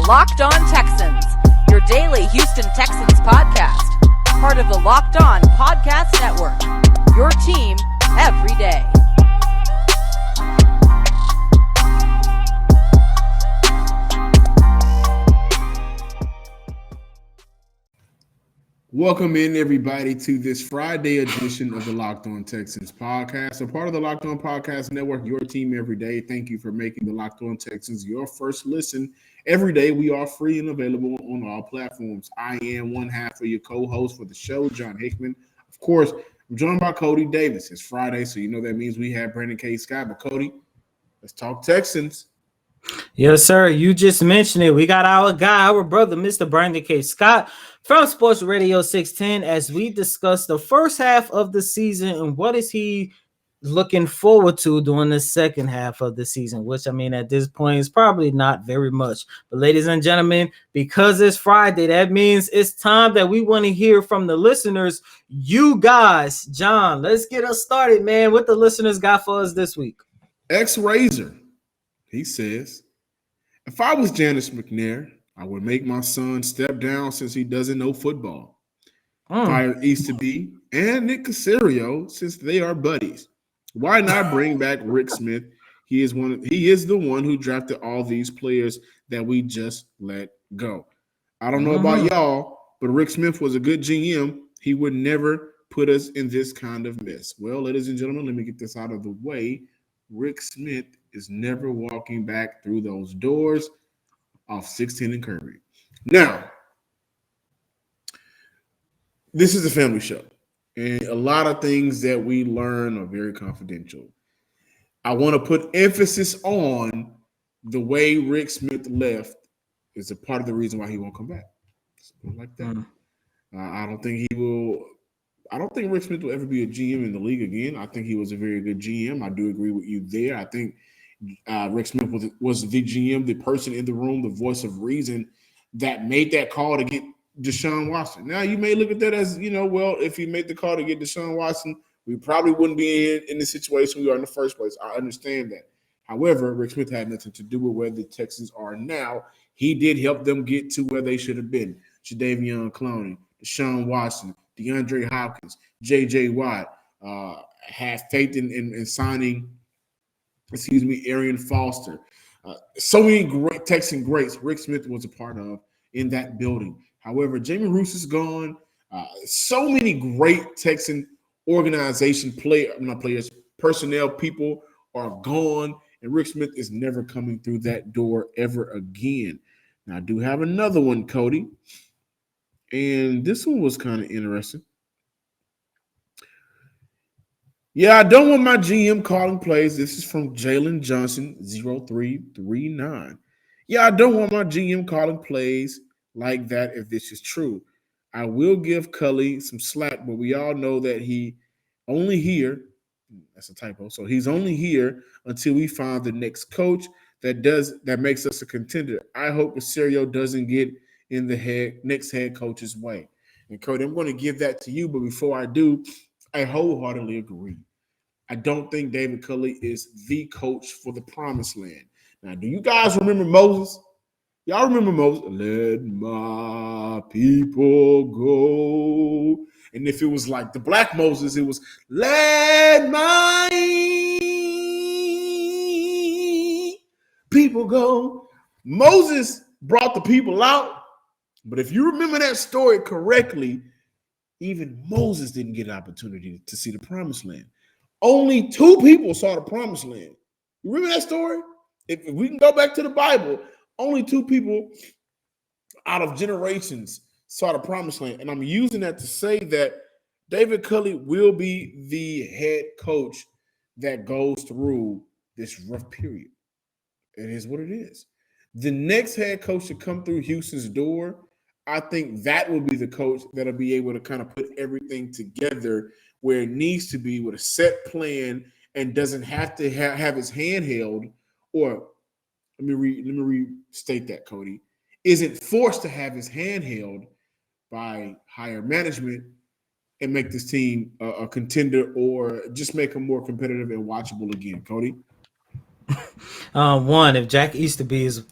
Locked On Texans, your daily Houston Texans podcast. Part of the Locked On Podcast Network, your team every day. Welcome in, everybody, to this Friday edition of the Locked On Texans podcast. A part of the Locked On Podcast Network, your team every day. Thank you for making the Locked On Texans your first listen every day. We are free and available on all platforms. I am one half of your co-host for the show, John Hickman. Of course, I'm joined by Cody Davis. It's Friday, so you know that means we have Brandon K. Scott. But Cody, let's talk Texans. Yes, sir. You just mentioned it. We got our guy, our brother, Mr. Brandon K. Scott from Sports Radio 610, as we discuss the first half of the season and what is he looking forward to during the second half of the season, which, I mean, at this point is probably not very much. But ladies and gentlemen, because it's Friday, that means it's time that we want to hear from the listeners. You guys, John, let's get us started, man. What the listeners got for us this week? X-Razor. He says, if I was Janice McNair, I would make my son step down since he doesn't know football. Fire Easterby and Nick Caserio since they are buddies. Why not bring back Rick Smith? He is the one who drafted all these players that we just let go. I don't know about y'all, but Rick Smith was a good GM. He would never put us in this kind of mess. Well, ladies and gentlemen, let me get this out of the way. Rick Smith is never walking back through those doors off 16 and Kirby. Now, this is a family show, and a lot of things that we learn are very confidential. I want to put emphasis on the way Rick Smith left is a part of the reason why he won't come back. Like that. I don't think Rick Smith will ever be a GM in the league again. I think he was a very good GM. I do agree with you there. I think Rick Smith was the GM, the person in the room, the voice of reason that made that call to get Deshaun Watson. Now, you may look at that as, well, if he made the call to get Deshaun Watson, we probably wouldn't be in the situation we are in the first place. I understand that. However, Rick Smith had nothing to do with where the Texans are now. He did help them get to where they should have been. Jadeveon Clowney, Deshaun Watson, DeAndre Hopkins, J.J. Watt, had faith in signing, Arian Foster. So many great Texan greats Rick Smith was a part of in that building. However, Jamie Roos is gone. So many great Texan personnel people are gone, and Rick Smith is never coming through that door ever again. Now, I do have another one, Cody, and this one was kind of interesting. Yeah, I don't want my GM calling plays. This is from Jalen Johnson, 0339. Yeah, I don't want my GM calling plays like that if this is true. I will give Cully some slack, but we all know that he only here. That's a typo. So he's only here until we find the next coach that makes us a contender. I hope Caserio doesn't get in the next head coach's way. And Cody, I'm going to give that to you, but before I do, I wholeheartedly agree. I don't think David Culley is the coach for the promised land. Now, do you guys remember Moses? Y'all remember Moses? Let my people go. And if it was like the black Moses, it was let my people go. Moses brought the people out. But if you remember that story correctly, even Moses didn't get an opportunity to see the promised land. Only 2 people saw the promised land. You remember that story? If we can go back to the Bible, only 2 people out of generations saw the promised land. And I'm using that to say that David Culley will be the head coach that goes through this rough period. It is what it is. The next head coach to come through Houston's door, I think that will be the coach that'll be able to kind of put everything together where it needs to be with a set plan and doesn't have to have his hand held, or let me restate that, Cody, isn't forced to have his hand held by higher management and make this team a contender or just make them more competitive and watchable again, Cody? One, if Jack Easterby is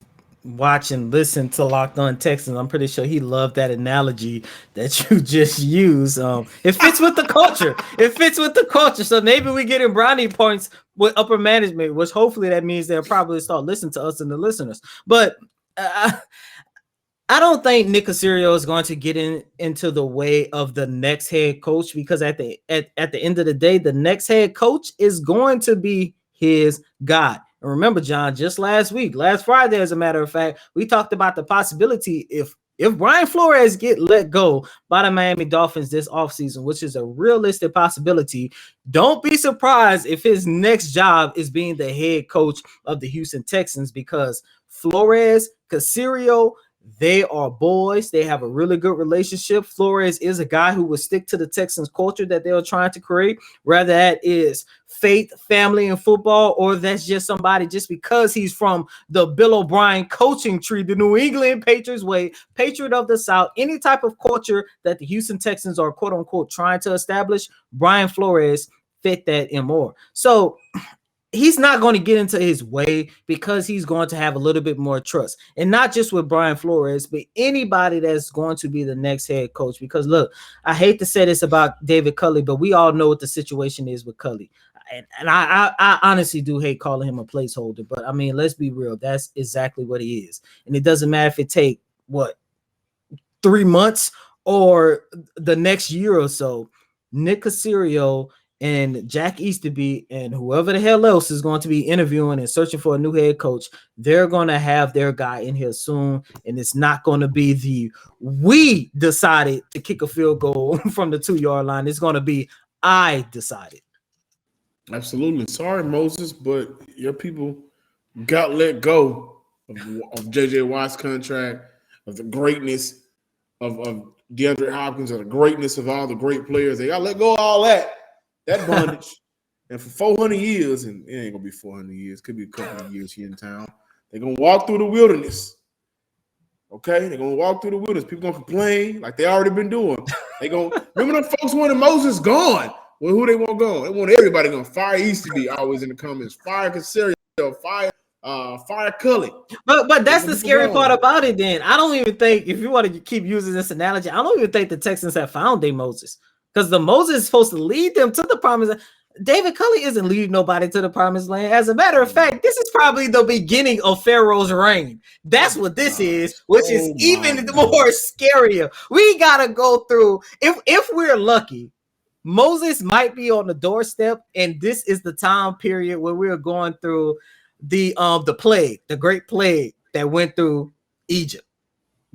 watch and listen to Locked On Texans, I'm pretty sure he loved that analogy that you just used. It fits with the culture. It fits with the culture. So maybe we get in brownie points with upper management, which hopefully that means they'll probably start listening to us and the listeners. But I don't think Nick Caserio is going to get into the way of the next head coach, because at the end of the day, the next head coach is going to be his guy. And remember, John, just last Friday, as a matter of fact, we talked about the possibility if Brian Flores get let go by the Miami Dolphins this offseason, which is a realistic possibility, don't be surprised if his next job is being the head coach of the Houston Texans, because Flores, Caserio, they are boys. They have a really good relationship. Flores is a guy who will stick to the Texans culture that they're trying to create, whether that is faith, family, and football, or that's just somebody just because he's from the Bill O'Brien coaching tree, the New England Patriots way, Patriot of the South, any type of culture that the Houston Texans are quote unquote trying to establish, Brian Flores fit that and more. So he's not going to get into his way because he's going to have a little bit more trust. And not just with Brian Flores, but anybody that's going to be the next head coach. Because look, I hate to say this about David Culley, but we all know what the situation is with Culley. And I honestly do hate calling him a placeholder. But I mean, let's be real. That's exactly what he is. And it doesn't matter if it take, 3 months or the next year or so. Nick Caserio and Jack Easterby and whoever the hell else is going to be interviewing and searching for a new head coach, they're going to have their guy in here soon. And it's not going to be we decided to kick a field goal from the 2-yard line. It's going to be I decided. Absolutely. Sorry, Moses, but your people got let go of J.J. Watt's contract, of the greatness of DeAndre Hopkins, of the greatness of all the great players. They got let go of all that bondage. And for 400 years, and it ain't going to be 400 years, could be a couple of years here in town, they're going to walk through the wilderness. Okay? They're going to walk through the wilderness. People going to complain like they already been doing. They going to – remember them folks wanted Moses gone. Well, who they want gone? They want everybody gone. Fire Easterby always in the comments. Fire Caserio. Fire Culley. But that's the scary part about it then. I don't even think, if you want to keep using this analogy, I don't even think the Texans have found their Moses. Because the Moses is supposed to lead them to the promised land. David Culley isn't leading nobody to the promised land. As a matter of fact, this is probably the beginning of Pharaoh's reign. That's what this is, which is even more scarier. We got to go through, if we're lucky, Moses might be on the doorstep, and this is the time period where we're going through the plague, the great plague that went through Egypt.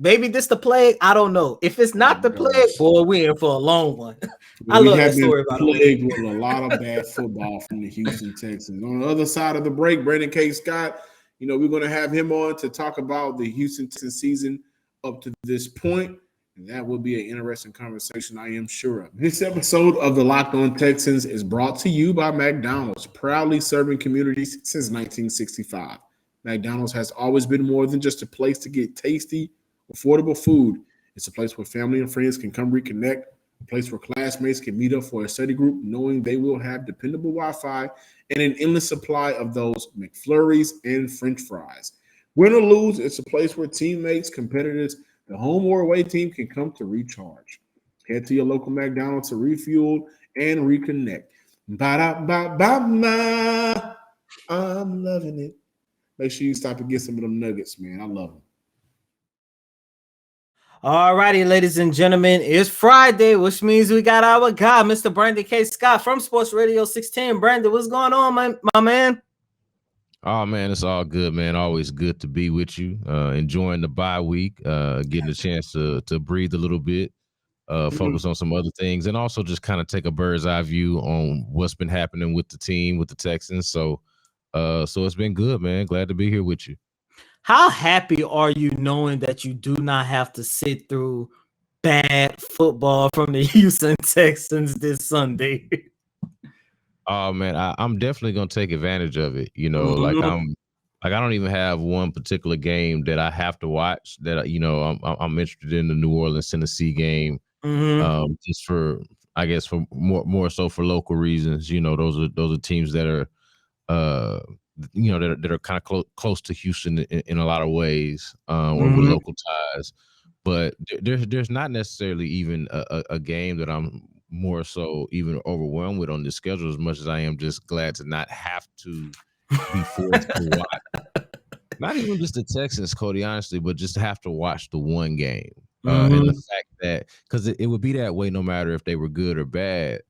Maybe this the plague. I don't know. If it's not the plague, boy, we're in for a long one. I love that story about plague with a lot of bad football from the Houston Texans. On the other side of the break, Brandon K. Scott, we're going to have him on to talk about the Houston Texans season up to this point. And that will be an interesting conversation, I am sure of. This episode of the Locked On Texans is brought to you by McDonald's, proudly serving communities since 1965. McDonald's has always been more than just a place to get tasty, affordable food. It's a place where family and friends can come reconnect, a place where classmates can meet up for a study group, knowing they will have dependable Wi-Fi and an endless supply of those McFlurries and French fries. Win or lose, it's a place where teammates, competitors, the home or away team can come to recharge. Head to your local McDonald's to refuel and reconnect. Ba-da-ba-ba-ba. I'm loving it. Make sure you stop and get some of them nuggets, man. I love them. All righty, ladies and gentlemen, it's Friday, which means we got our guy, Mr. Brandon K. Scott from Sports Radio 610. Brandon, what's going on, my man? Oh, man, it's all good, man. Always good to be with you. Enjoying the bye week, getting a chance to breathe a little bit, focus on some other things, and also just kind of take a bird's eye view on what's been happening with the team, with the Texans. So it's been good, man. Glad to be here with you. How happy are you knowing that you do not have to sit through bad football from the Houston Texans this Sunday? Oh man, I'm definitely gonna take advantage of it. Like I don't even have one particular game that I have to watch. That I'm interested in the New Orleans Tennessee game, just for more so for local reasons. Those are teams that are that are kind of close to Houston in a lot of ways, or with local ties. But there's not necessarily even a game that I'm more so even overwhelmed with on this schedule as much as I am just glad to not have to be forced to watch. Not even just the Texans, Cody, honestly, but just to have to watch the one game. And the fact that, because it would be that way no matter if they were good or bad.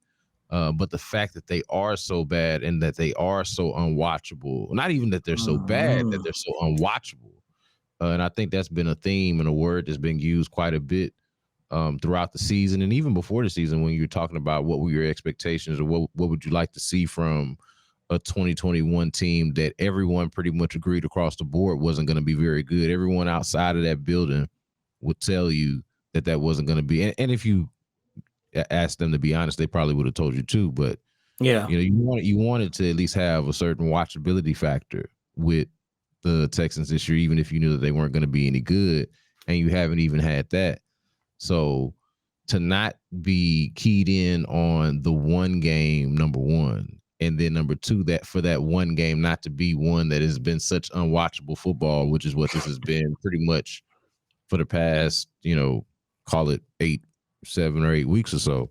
But the fact that they are so bad and that they are so unwatchable, not even that they're so bad, that they're so unwatchable. And I think that's been a theme and a word that's been used quite a bit throughout the season and even before the season when you're talking about what were your expectations or what would you like to see from a 2021 team that everyone pretty much agreed across the board wasn't going to be very good. Everyone outside of that building would tell you that wasn't going to be. And if you asked them to be honest, they probably would have told you too. But yeah, you wanted to at least have a certain watchability factor with the Texans this year, even if you knew that they weren't going to be any good, and you haven't even had that. So to not be keyed in on the one game, number one, and then number two, that for that one game not to be one that has been such unwatchable football, which is what this has been pretty much for the past, call it 7 or 8 weeks or so.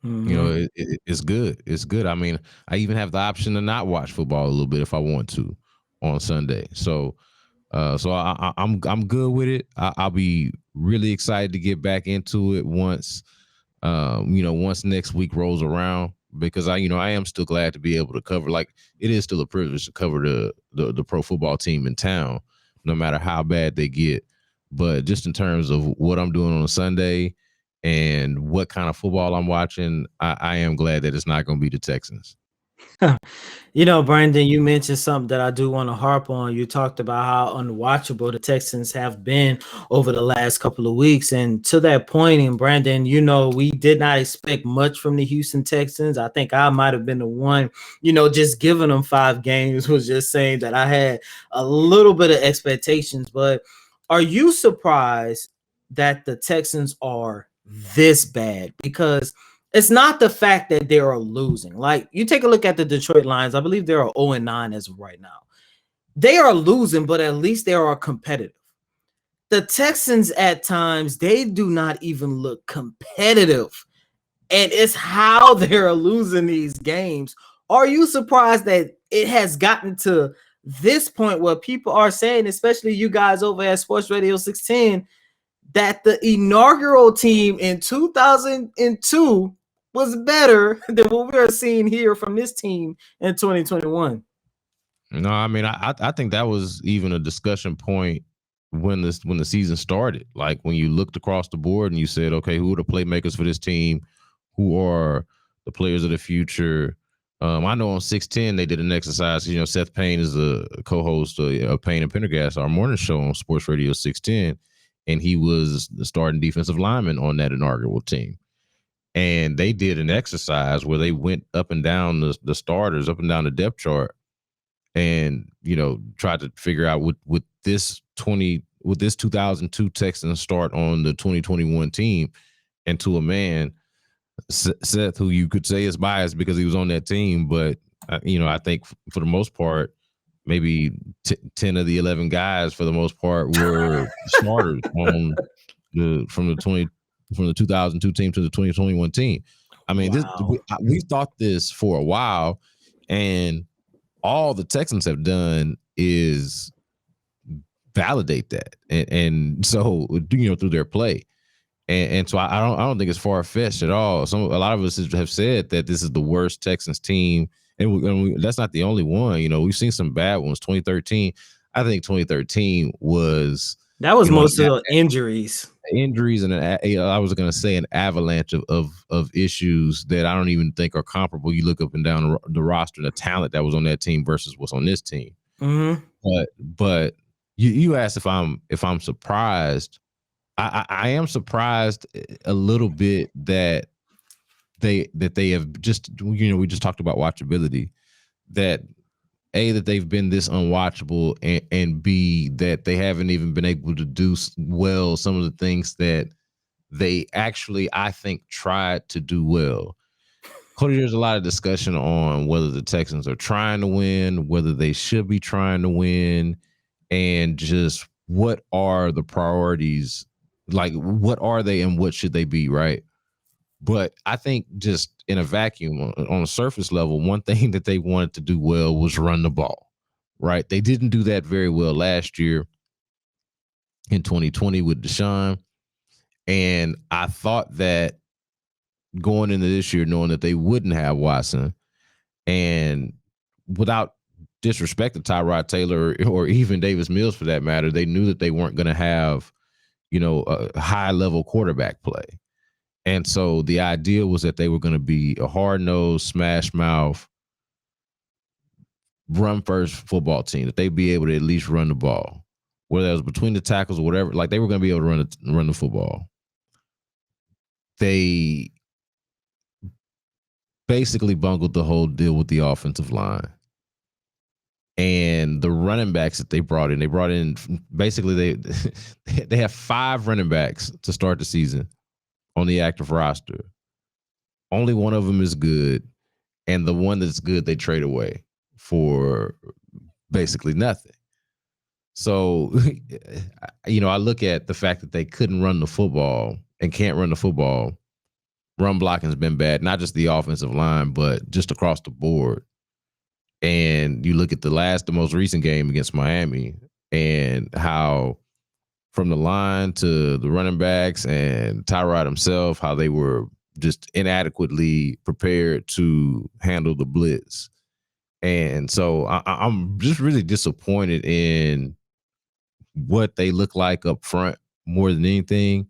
It's good. It's good. I mean, I even have the option to not watch football a little bit if I want to on Sunday. So I'm good with it. I'll be really excited to get back into it once once next week rolls around, because I am still glad to be able to cover, like, it is still a privilege to cover the pro football team in town, no matter how bad they get. But just in terms of what I'm doing on a Sunday and what kind of football I'm watching, I am glad that it's not going to be the Texans. Brandon, you mentioned something that I do want to harp on. You talked about how unwatchable the Texans have been over the last couple of weeks. And to that point, and Brandon, we did not expect much from the Houston Texans. I think I might have been the one, just giving them 5 games, was just saying that I had a little bit of expectations. But are you surprised that the Texans are this bad? Because it's not the fact that they are losing. Like, you take a look at the Detroit Lions. I believe they are 0-9 as of right now. They are losing, but at least they are competitive. The Texans, at times, they do not even look competitive. And it's how they're losing these games. Are you surprised that it has gotten to this point where people are saying, especially you guys over at Sports Radio 610, that the inaugural team in 2002 was better than what we are seeing here from this team in 2021? No, I mean, I think that was even a discussion point when the season started. Like, when you looked across the board and you said, okay, who are the playmakers for this team? Who are the players of the future? I know on 610 they did an exercise. Seth Payne is a co-host of Payne and Pendergast, our morning show on Sports Radio 610, and he was the starting defensive lineman on that inaugural team. And they did an exercise where they went up and down the starters, up and down the depth chart, and tried to figure out would this 2002 Texans start on the 2021 team. And to a man, Seth, who you could say is biased because he was on that team, but I think for the most part, maybe 10 of the 11 guys for the most part were starters from the 2002 team to the 2021 team. I mean, Wow. we've thought this for a while, and all the Texans have done is validate that, and so through their play, and so I don't think it's far fetched at all. A lot of us have said that this is the worst Texans team, and that's not the only one. We've seen some bad ones. 2013, I think 2013 was most of the injuries. And I was going to say an avalanche of issues that I don't even think are comparable. You look up and down the roster, the talent that was on that team versus what's on this team. Mm-hmm. But you asked if I'm surprised. I am surprised a little bit that they have just we just talked about watchability, that A, that they've been this unwatchable, and B, that they haven't even been able to do well some of the things that they actually, I think, tried to do well. Cody, there's a lot of discussion on whether the Texans are trying to win, whether they should be trying to win, and just what are the priorities? Like, what are they and what should they be, right? But I think just in a vacuum, on a surface level, one thing that they wanted to do well was run the ball, right? They didn't do that very well last year in 2020 with Deshaun. And I thought that going into this year, knowing that they wouldn't have Watson, and without disrespect to Tyrod Taylor or even Davis Mills for that matter, they knew that they weren't going to have, a high level quarterback play. And so the idea was that they were going to be a hard nosed, smash mouth, run first football team, that they'd be able to at least run the ball, whether it was between the tackles or whatever. Like, they were going to be able to run the football. They basically bungled the whole deal with the offensive line. And the running backs that they brought in basically they have 5 running backs to start the season on the active roster. Only one of them is good, and the one that's good they trade away for basically nothing. So, I look at the fact that they couldn't run the football and can't run the football. Run blocking has been bad, not just the offensive line, but just across the board. And you look at the most recent game against Miami, and how from the line to the running backs and Tyrod himself, how they were just inadequately prepared to handle the blitz. And so I'm just really disappointed in what they look like up front more than anything,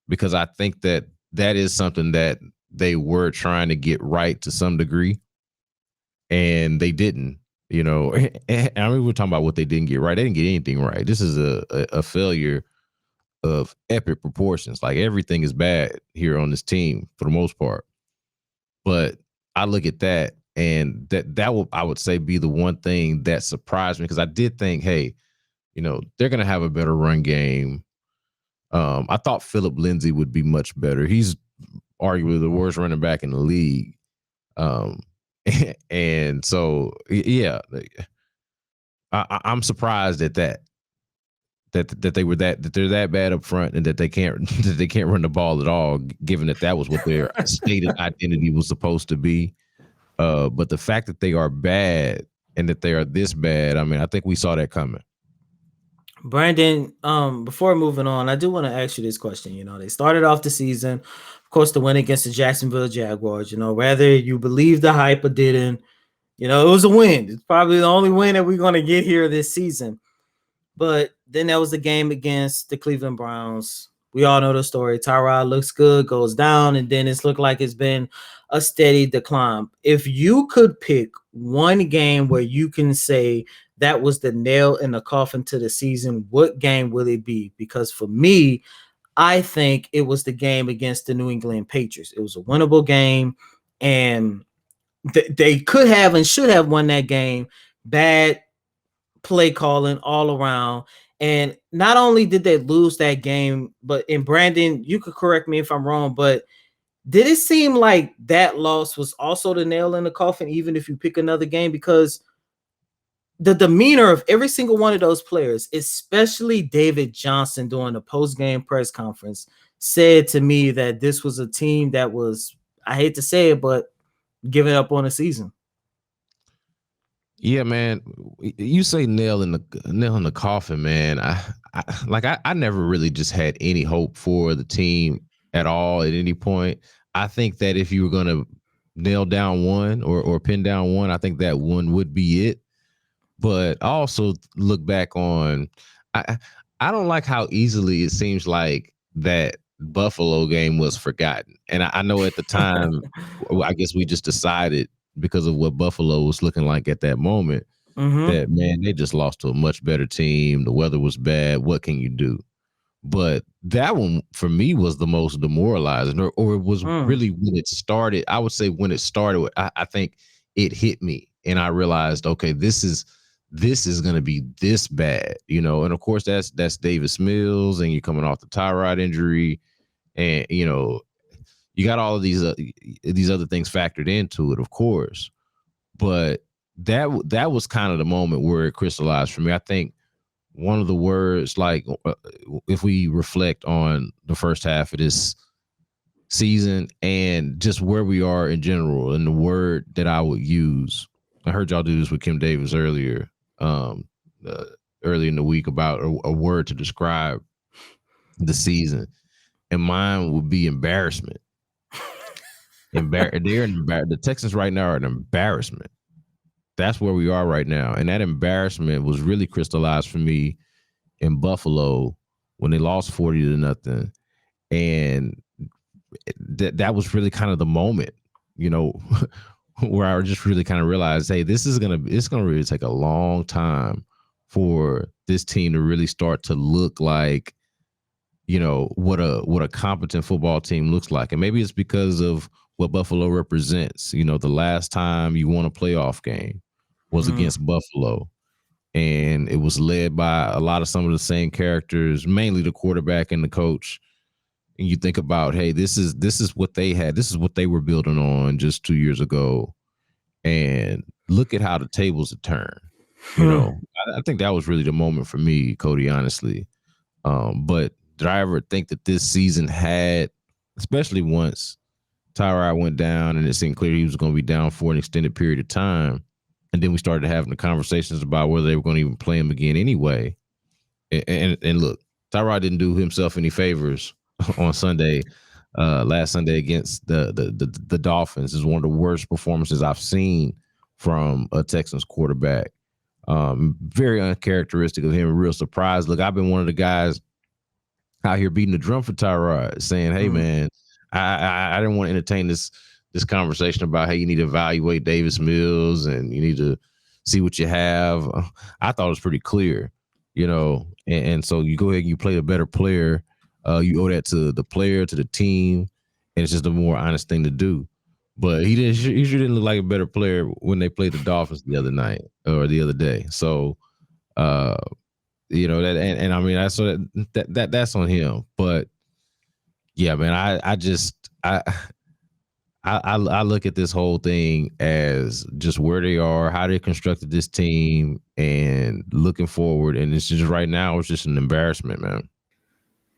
because I think that is something that they were trying to get right to some degree, and they didn't. And I mean, we're talking about what they didn't get right. They didn't get anything right. This is a failure of epic proportions. Like, everything is bad here on this team for the most part. But I look at that, and that will, I would say, be the one thing that surprised me, because I did think, hey, they're going to have a better run game. I thought Phillip Lindsay would be much better. He's arguably the worst running back in the league. And so, yeah, I'm surprised at that they're that bad up front, and that they can't run the ball at all, given that was what their stated identity was supposed to be. But the fact that they are bad and that they are this bad, I mean, I think we saw that coming. Brandon, before moving on, I do want to ask you this question. They started off the season, of course, the win against the Jacksonville Jaguars. Whether you believe the hype or didn't, it was a win. It's probably the only win that we're going to get here this season. But then there was the game against the Cleveland Browns. We all know the story. Tyrod looks good, goes down, and then it's looked like it's been a steady decline. If you could pick one game where you can say that was the nail in the coffin to the season, what game will it be? Because for me, I think it was the game against the New England Patriots. It was a winnable game, and they could have and should have won that game. Bad play calling all around. And not only did they lose that game, but in Brandon, you could correct me if I'm wrong, but did it seem like that loss was also the nail in the coffin, even if you pick another game? Because the demeanor of every single one of those players, especially David Johnson during the post-game press conference, said to me that this was a team that was, I hate to say it, but giving up on the season. Yeah, man. You say nail in the coffin, man. I never really just had any hope for the team at all at any point. I think that if you were going to nail down one or pin down one, I think that one would be it. But I also look back on, I don't like how easily it seems like that Buffalo game was forgotten. And I know at the time, I guess we just decided, because of what Buffalo was looking like at that moment, that, man, they just lost to a much better team. The weather was bad. What can you do? But that one, for me, was the most demoralizing, or it was really when it started. I would say when it started, I think it hit me, and I realized, okay, this is going to be this bad, And of course, that's Davis Mills, and you're coming off the Tyrod injury, and you got all of these other things factored into it, of course. But that was kind of the moment where it crystallized for me. I think one of the words, like if we reflect on the first half of this season and just where we are in general, and the word that I would use, I heard y'all do this with Kim Davis earlier, early in the week, about a word to describe the season, and mine would be embarrassment. The Texans right now are an embarrassment. That's where we are right now, and that embarrassment was really crystallized for me in Buffalo when they lost 40-0, and that was really kind of the moment, where I just really kind of realized, hey, it's gonna really take a long time for this team to really start to look like, what a competent football team looks like. And maybe it's because of what Buffalo represents. The last time you won a playoff game was against Buffalo, and it was led by some of the same characters, mainly the quarterback and the coach. And you think about, hey, this is what they had. This is what they were building on just 2 years ago. And look at how the tables have turned. I think that was really the moment for me, Cody, honestly. But did I ever think that this season had, especially once Tyrod went down and it seemed clear he was going to be down for an extended period of time, and then we started having the conversations about whether they were going to even play him again anyway. And look, Tyrod didn't do himself any favors on Sunday, last Sunday against the Dolphins. Is one of the worst performances I've seen from a Texans quarterback. Very uncharacteristic of him. Real surprised. Look, I've been one of the guys out here beating the drum for Tyrod, saying, "Hey, man, I didn't want to entertain this conversation about, hey, you need to evaluate Davis Mills and you need to see what you have." I thought it was pretty clear, and so you go ahead and you play the better player. You owe that to the player, to the team, and it's just a more honest thing to do. But he sure didn't look like a better player when they played the Dolphins the other night or the other day. So, that, and I mean, that's on him. But yeah, man, I look at this whole thing as just where they are, how they constructed this team, and looking forward. And it's just right now, it's just an embarrassment, man.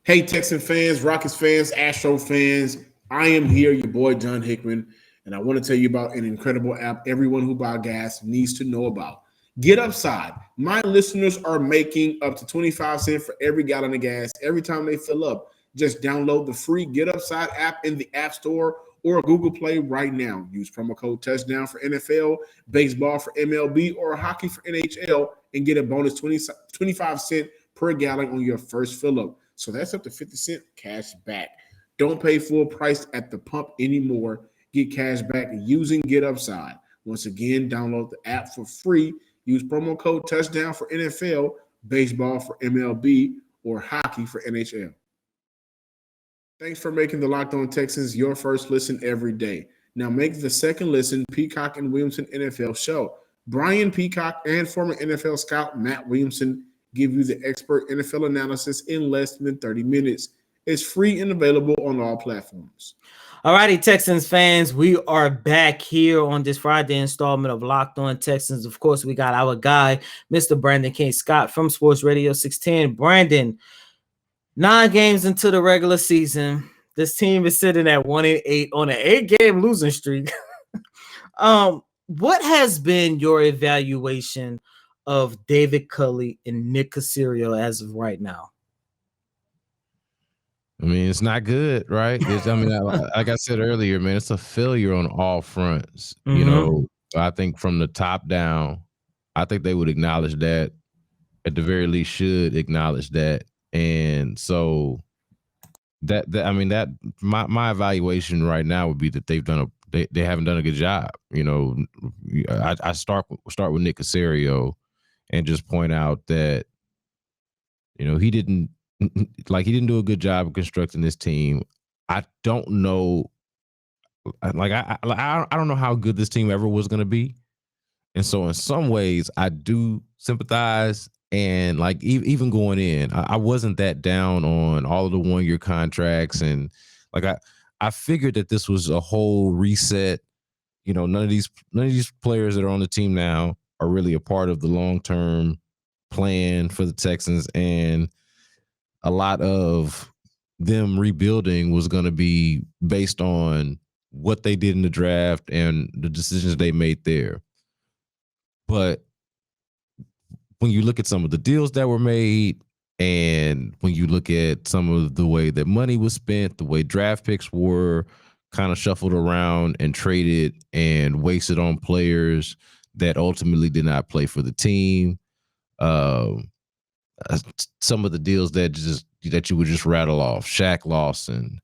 Hey, Texan fans, Rockets fans, Astro fans, I am here, your boy John Hickman, and I want to tell you about an incredible app everyone who buys gas needs to know about. Get Upside. My listeners are making up to 25 cents for every gallon of gas every time they fill up. Just download the free Get Upside app in the App Store or Google Play right now. Use promo code touchdown for NFL, baseball for MLB, or hockey for NHL, and get a bonus 25 cents per gallon on your first fill up. So that's up to 50 cents cash back. Don't pay full price at the pump anymore. Get cash back using Get Upside. Once again, download the app for free. Use promo code touchdown for NFL, baseball for MLB, or hockey for NHL. Thanks for making the Locked On Texans your first listen every day. Now make the second listen Peacock and Williamson NFL show. Brian Peacock and former NFL scout Matt Williamson give you the expert NFL analysis in less than 30 minutes. It's free and available on all platforms. All righty, Texans fans, we are back here on this Friday installment of Locked On Texans. Of course, we got our guy, Mr. Brandon K. Scott from Sports Radio 610. Brandon, 9 games into the regular season, this team is sitting at 1-8 on an 8-game losing streak. What has been your evaluation of David Culley and Nick Caserio as of right now? I mean, it's not good, right? Like I said earlier, man, it's a failure on all fronts. Mm-hmm. I think from the top down, I think they would acknowledge that. At the very least, should acknowledge that. And so that my evaluation right now would be that they haven't done a good job. I start with Nick Caserio and just point out that he didn't do a good job of constructing this team. I don't know, I don't know how good this team ever was going to be, and so in some ways I do sympathize. And even going in, I wasn't that down on all of the 1-year contracts, and I figured that this was a whole reset. None of these players that are on the team now are really a part of the long-term plan for the Texans, and a lot of them rebuilding was going to be based on what they did in the draft and the decisions they made there. But when you look at some of the deals that were made, and when you look at some of the way that money was spent, the way draft picks were kind of shuffled around and traded and wasted on players that ultimately did not play for the team, some of the deals that you would just rattle off: Shaq Lawson,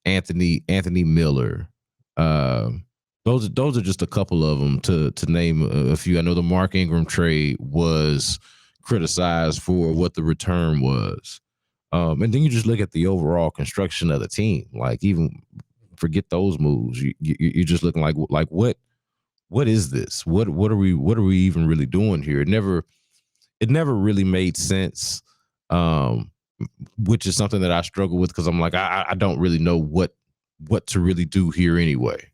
Anthony Miller. Those are just a couple of them to name a few. I know the Mark Ingram trade was criticized for what the return was, and then you just look at the overall construction of the team. Like, even forget those moves. You're just looking like what is this? What are we even really doing here? It never really made sense, which is something that I struggle with, because I'm like, I don't really know what to really do here anyway.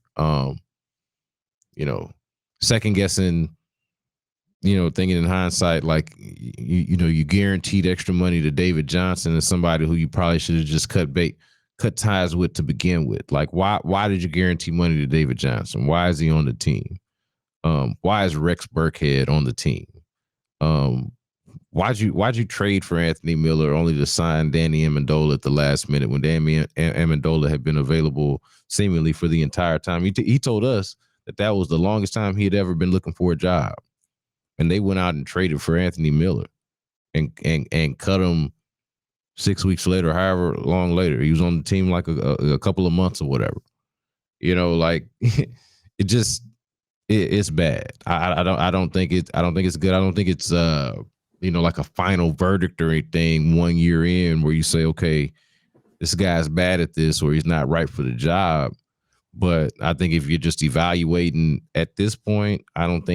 Second guessing, thinking in hindsight, like, you guaranteed extra money to David Johnson, and somebody who you probably should have just cut ties with to begin with. Like, why did you guarantee money to David Johnson? Why is he on the team? Why is Rex Burkhead on the team? Why'd you trade for Anthony Miller only to sign Danny Amendola at the last minute, when Danny Amendola had been available seemingly for the entire time? He told us that was the longest time he had ever been looking for a job, and they went out and traded for Anthony Miller and cut him 6 weeks later, however long later. He was on the team like a couple of months or whatever. Like, it's bad. I don't think it's good. I don't think it's like a final verdict or anything 1 year in where you say, okay, this guy's bad at this, or he's not right for the job. But I think if you're just evaluating at this point, I don't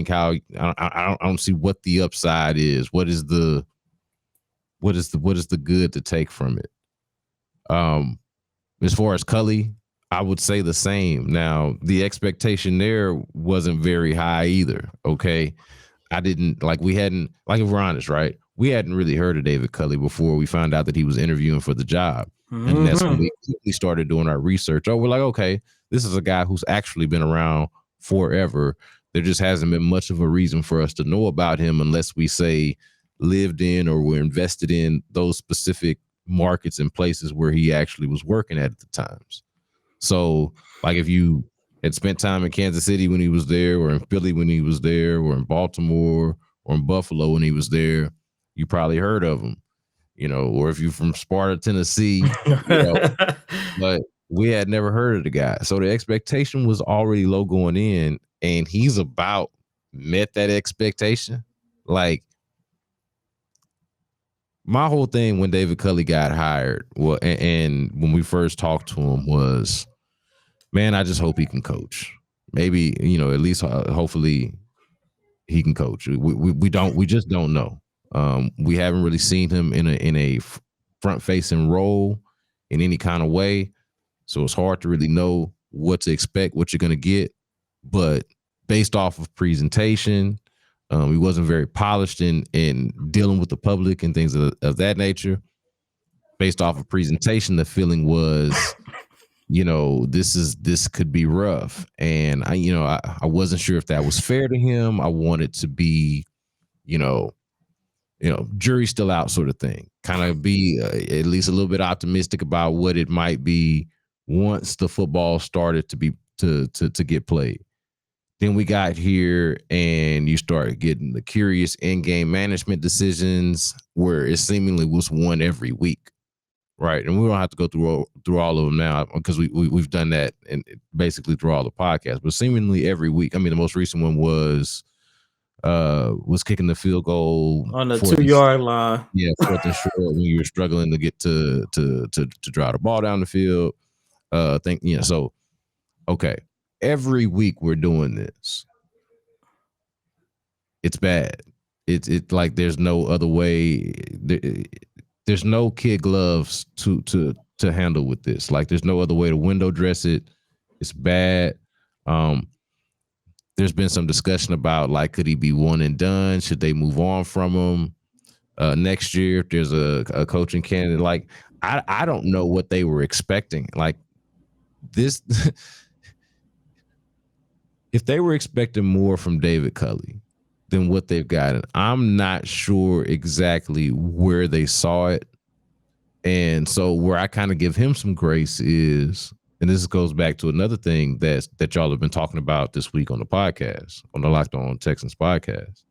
see what the upside is. What is the good to take from it? As far as Cully, I would say the same. Now, the expectation there wasn't very high either. Okay. If we're honest, right? We hadn't really heard of David Cully before we found out that he was interviewing for the job. Mm-hmm. And that's when we quickly started doing our research. We're like, okay, this is a guy who's actually been around forever. There just hasn't been much of a reason for us to know about him unless we say lived in or were invested in those specific markets and places where he actually was working at the times. So, like, if you had spent time in Kansas City when he was there, or in Philly when he was there, or in Baltimore or in Buffalo when he was there, you probably heard of him, or if you're from Sparta, Tennessee, but we had never heard of the guy. So the expectation was already low going in, and he's about met that expectation. Like, my whole thing when David Cully got hired, and when we first talked to him, was, man, I just hope he can coach. Maybe, at least hopefully he can coach. We just don't know. We haven't really seen him in a front facing role in any kind of way. So it's hard to really know what to expect, what you're going to get. But based off of presentation, he wasn't very polished in dealing with the public and things of that nature. Based off of presentation, the feeling was, this could be rough. And I wasn't sure if that was fair to him. I wanted to be, jury's still out sort of thing. Kind of be at least a little bit optimistic about what it might be once the football started to get played. Then we got here, and you start getting the curious in-game management decisions where it seemingly was one every week, right? And we don't have to go through all of them now, because we've done that and basically through all the podcasts. But seemingly every week. I mean, the most recent one was kicking the field goal on the 2-yard line. Yeah, 4th and short, when you were struggling to get to drive the ball down the field. So okay. Every week we're doing this. It's bad. It's like there's no other way. There's no kid gloves to to handle with this. Like, there's no other way to window dress it. It's bad. There's been some discussion about, like, could he be one and done? Should they move on from him next year if there's a coaching candidate? Like, I don't know what they were expecting. Like, this, if they were expecting more from David Culley than what they've gotten, I'm not sure exactly where they saw it. And so where I kind of give him some grace is, and this goes back to another thing that y'all have been talking about this week on the podcast, on the Locked On Texans podcast,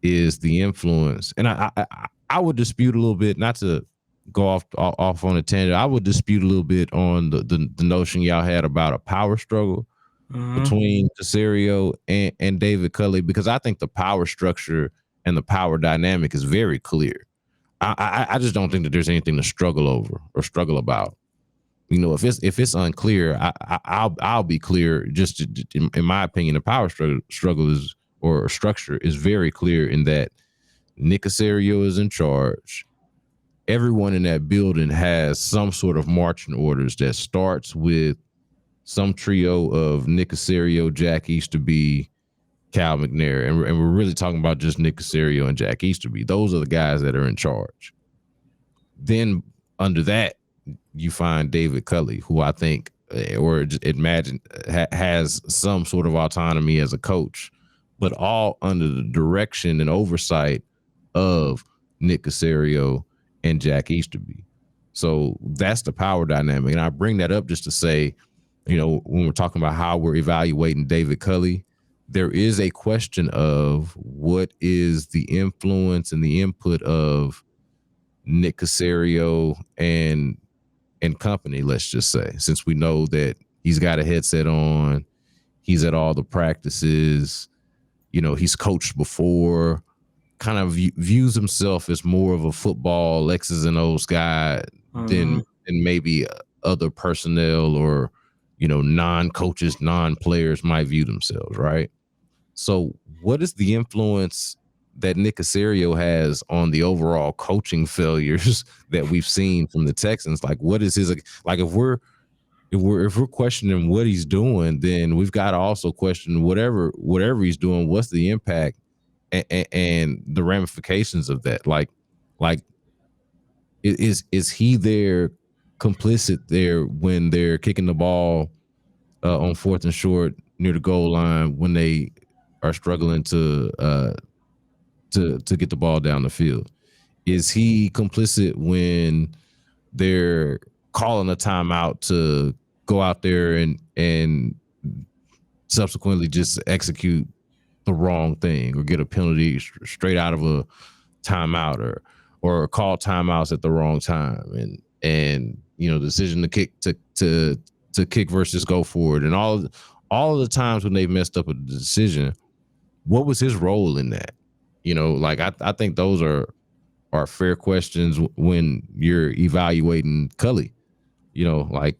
is the influence. And I would dispute a little bit, not to go off on a tangent, I would dispute a little bit on the notion y'all had about a power struggle between Caserio and David Culley, because I think the power structure and the power dynamic is very clear. I just don't think that there's anything to struggle over or struggle about. You know, if it's unclear, I'll be clear. Just in my opinion, the power struggle is, or structure is, very clear in that Nick Caserio is in charge. Everyone in that building has some sort of marching orders that starts with some trio of Nick Caserio, Jack Easterby, Cal McNair, and we're really talking about just Nick Caserio and Jack Easterby. Those are the guys that are in charge. Then under that, you find David Culley, who I think, or imagine, has some sort of autonomy as a coach, but all under the direction and oversight of Nick Caserio and Jack Easterby. So that's the power dynamic. And I bring that up just to say, you know, when we're talking about how we're evaluating David Culley, there is a question of what is the influence and the input of Nick Caserio and company, let's just say, since we know that he's got a headset on, he's at all the practices, you know, he's coached before, kind of views himself as more of a football X's and O's guy than maybe other personnel or, you know, non-coaches, non-players might view themselves, right? So what is the influence that Nick Caserio has on the overall coaching failures that we've seen from the Texans? Like, what is his, like, if we're questioning what he's doing, then we've got to also question whatever he's doing, what's the impact and the ramifications of that? Like is he there complicit there when they're kicking the ball on 4th and short near the goal line when they are struggling to get the ball down the field? Is he complicit when they're calling a timeout to go out there and subsequently just execute the wrong thing or get a penalty straight out of a timeout or call timeouts at the wrong time and you know, the decision to kick to kick versus go forward, and all of the times when they messed up a decision, what was his role in that? You know, like I think those are fair questions when you're evaluating Culley. You know, like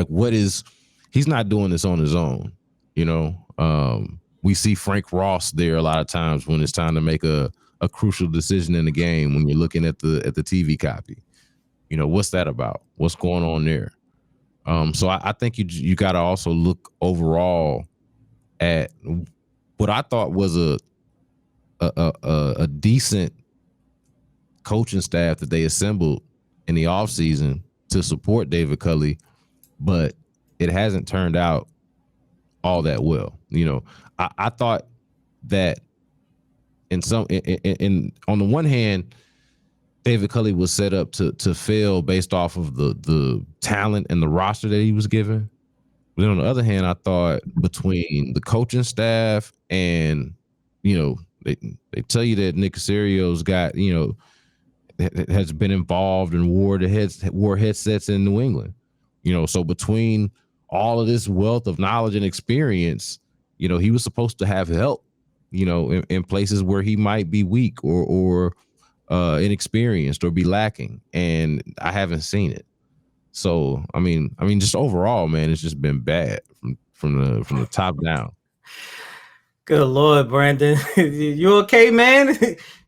what is, he's not doing this on his own. You know, we see Frank Ross there a lot of times when it's time to make a crucial decision in the game. When you're looking at the TV copy, you know, what's that about? What's going on there? So I think you got to also look overall at what I thought was a decent coaching staff that they assembled in the offseason to support David Culley, but it hasn't turned out all that well. You know, I thought that in on the one hand, David Culley was set up to fail based off of the talent and the roster that he was given. But then on the other hand, I thought between the coaching staff and, you know, they tell you that Nick Caserio's got, you know, has been involved and wore headsets in New England. You know, so between all of this wealth of knowledge and experience, you know, he was supposed to have help, you know, in places where he might be weak or inexperienced or be lacking, and I haven't seen it. So I mean, just overall, man, it's just been bad from the top down. Good Lord, Brandon, you okay, man?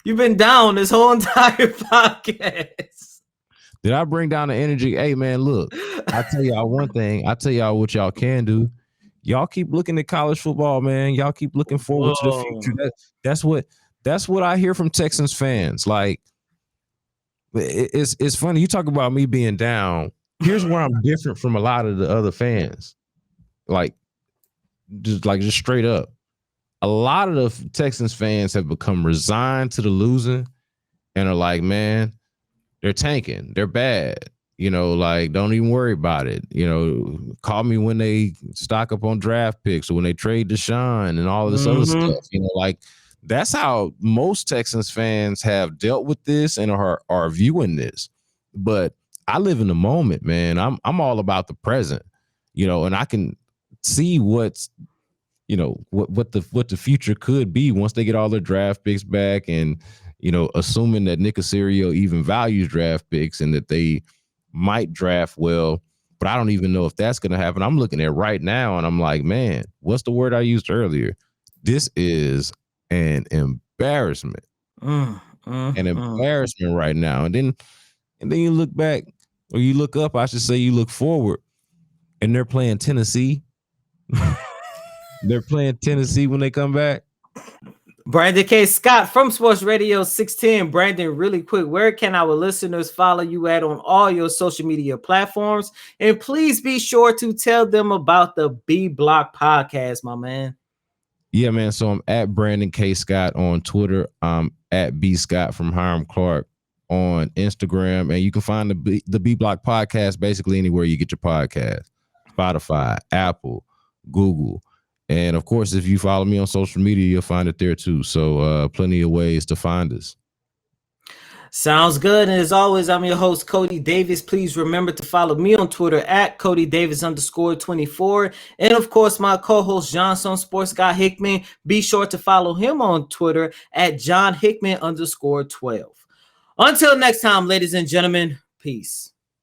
You've been down this whole entire podcast. Did I bring down the energy? Hey, man, look, I tell y'all one thing. I tell y'all what y'all can do. Y'all keep looking at college football, man. Y'all keep looking forward to the future. That's what I hear from Texans fans. Like, it's funny. You talk about me being down. Here's where I'm different from a lot of the other fans. Like just straight up. A lot of the Texans fans have become resigned to the losing and are like, man, they're tanking. They're bad. Like, don't even worry about it. Call me when they stock up on draft picks or when they trade Deshaun and all of this other stuff. Like, that's how most Texans fans have dealt with this and are viewing this. But I live in the moment, man. I'm all about the present, and I can see what's, what the future could be once they get all their draft picks back, and assuming that Nick Caserio even values draft picks and that they might draft well, but I don't even know if that's going to happen. I'm looking at right now and I'm like, man, what's the word I used earlier? This is an embarrassment. An embarrassment right now. And then you look back, or you look up, I should say, you look forward, and they're playing Tennessee. They're playing Tennessee when they come back. Brandon K. Scott from Sports Radio 610. Brandon, really quick, where can our listeners follow you at on all your social media platforms? And please be sure to tell them about the B Block podcast, my man. Yeah, man. So I'm at Brandon K. Scott on Twitter. I'm at B Scott from Hiram Clark on Instagram. And you can find the B Block podcast basically anywhere you get your podcast. Spotify, Apple, Google. And of course, if you follow me on social media, you'll find it there too. So plenty of ways to find us. Sounds good. And as always, I'm your host, Cody Davis. Please remember to follow me on Twitter at Cody Davis _24. And of course, my co-host, Johnson Sports Guy Hickman. Be sure to follow him on Twitter at John Hickman _12. Until next time, ladies and gentlemen, peace.